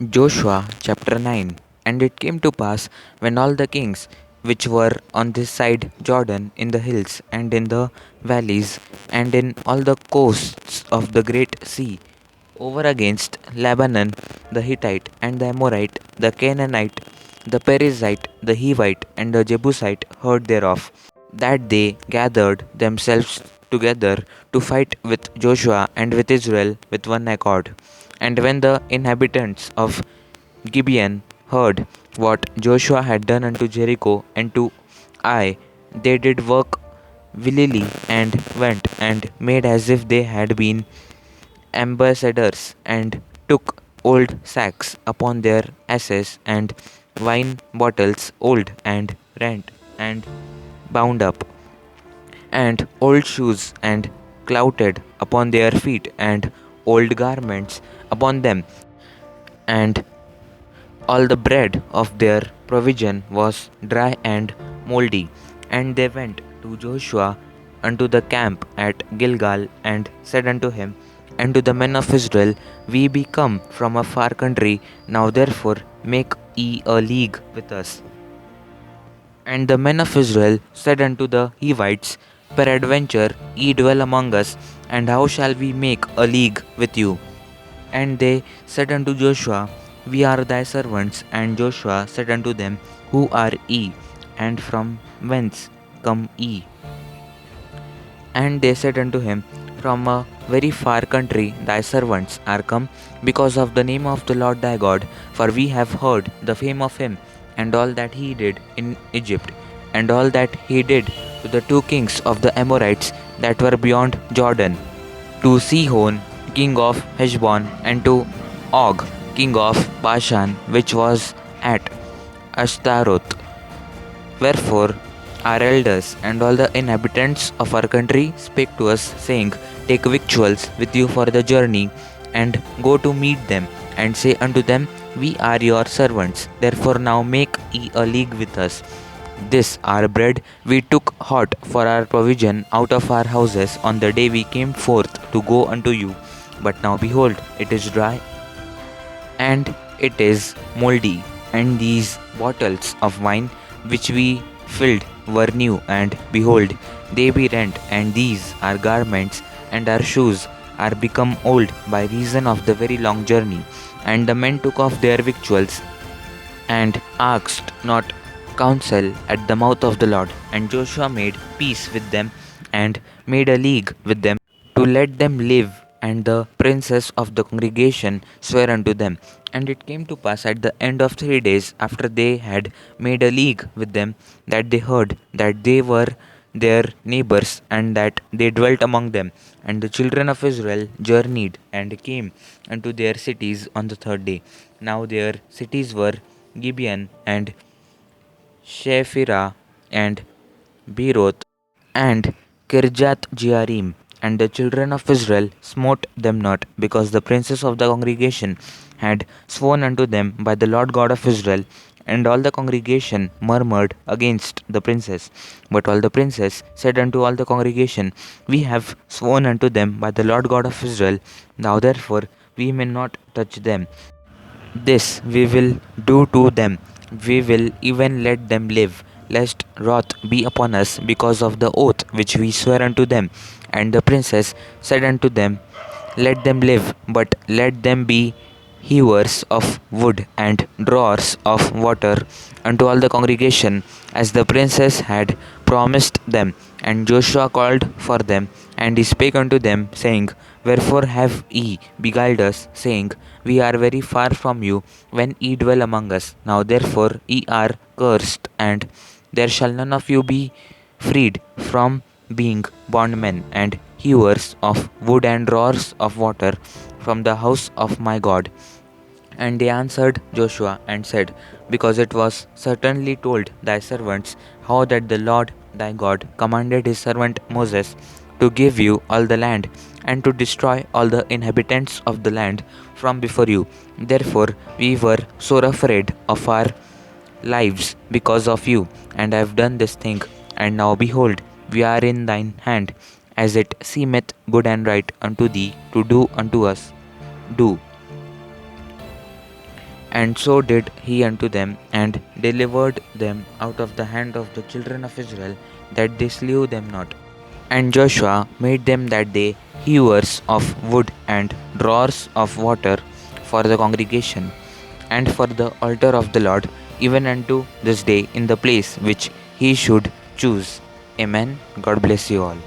Joshua chapter 9. And it came to pass, when all the kings which were on this side Jordan, in the hills and in the valleys and in all the coasts of the great sea, over against Lebanon, the Hittite and the Amorite, the Canaanite, the Perizzite, the Hivite, and the Jebusite heard thereof, that they gathered themselves together to fight with Joshua and with Israel with one accord. And when the inhabitants of Gibeon heard what Joshua had done unto Jericho and to Ai, they did work willily and went and made as if they had been ambassadors, and took old sacks upon their asses, and wine bottles old and rent and bound up, and old shoes and clouted upon their feet, and old garments upon them, and all the bread of their provision was dry and mouldy. And they went to Joshua unto the camp at Gilgal, and said unto him and to the men of Israel, We be come from a far country, now therefore make ye a league with us. And the men of Israel said unto the Hivites, Peradventure ye dwell among us, and how shall we make a league with you? And they said unto Joshua, We are thy servants. And Joshua said unto them, Who are ye, and from whence come ye? And they said unto him, From a very far country thy servants are come, because of the name of the Lord thy God, for we have heard the fame of him, and all that he did in Egypt, and all that he did to the two kings of the Amorites that were beyond Jordan, to Sihon king of Heshbon, and to Og king of Bashan, which was at Ashtaroth. Wherefore our elders and all the inhabitants of our country spake to us, saying, Take victuals with you for the journey, and go to meet them, and say unto them, We are your servants, therefore now make ye a league with us. This our bread we took hot for our provision out of our houses on the day we came forth to go unto you. But now behold, it is dry, and it is mouldy, and these bottles of wine which we filled were new, and behold, they be rent, and these our garments and our shoes are become old by reason of the very long journey. And the men took off their victuals, and asked not counsel at the mouth of the Lord. And Joshua made peace with them, and made a league with them, to let them live. And the princes of the congregation sware unto them. And it came to pass at the end of 3 days, after they had made a league with them, that they heard that they were their neighbors, and that they dwelt among them. And the children of Israel journeyed and came unto their cities on the third day. Now their cities were Gibeon, and Shephirah, and Beeroth, and Kirjath Jearim. And the children of Israel smote them not, because the princes of the congregation had sworn unto them by the Lord God of Israel. And all the congregation murmured against the princes. But all the princes said unto all the congregation, We have sworn unto them by the Lord God of Israel, now therefore we may not touch them. This we will do to them, we will even let them live, lest wrath be upon us because of the oath which we swear unto them. And the princess said unto them, Let them live, but let them be hewers of wood and drawers of water unto all the congregation, as the princess had promised them. And Joshua called for them, and he spake unto them, saying, Wherefore have ye beguiled us, saying, We are very far from you, when ye dwell among us? Now therefore ye are cursed, and there shall none of you be freed from being bondmen and hewers of wood and drawers of water from the house of my God. And they answered Joshua and said, Because it was certainly told thy servants how that the Lord thy God commanded his servant Moses to give you all the land, and to destroy all the inhabitants of the land from before you. Therefore we were sore afraid of our lives because of you, and have done this thing. And now behold, we are in thine hand, as it seemeth good and right unto thee to do unto us. Do. And so did he unto them, and delivered them out of the hand of the children of Israel, that they slew them not. And Joshua made them that day hewers of wood and drawers of water for the congregation, and for the altar of the Lord, even unto this day, in the place which he should choose. Amen. God bless you all.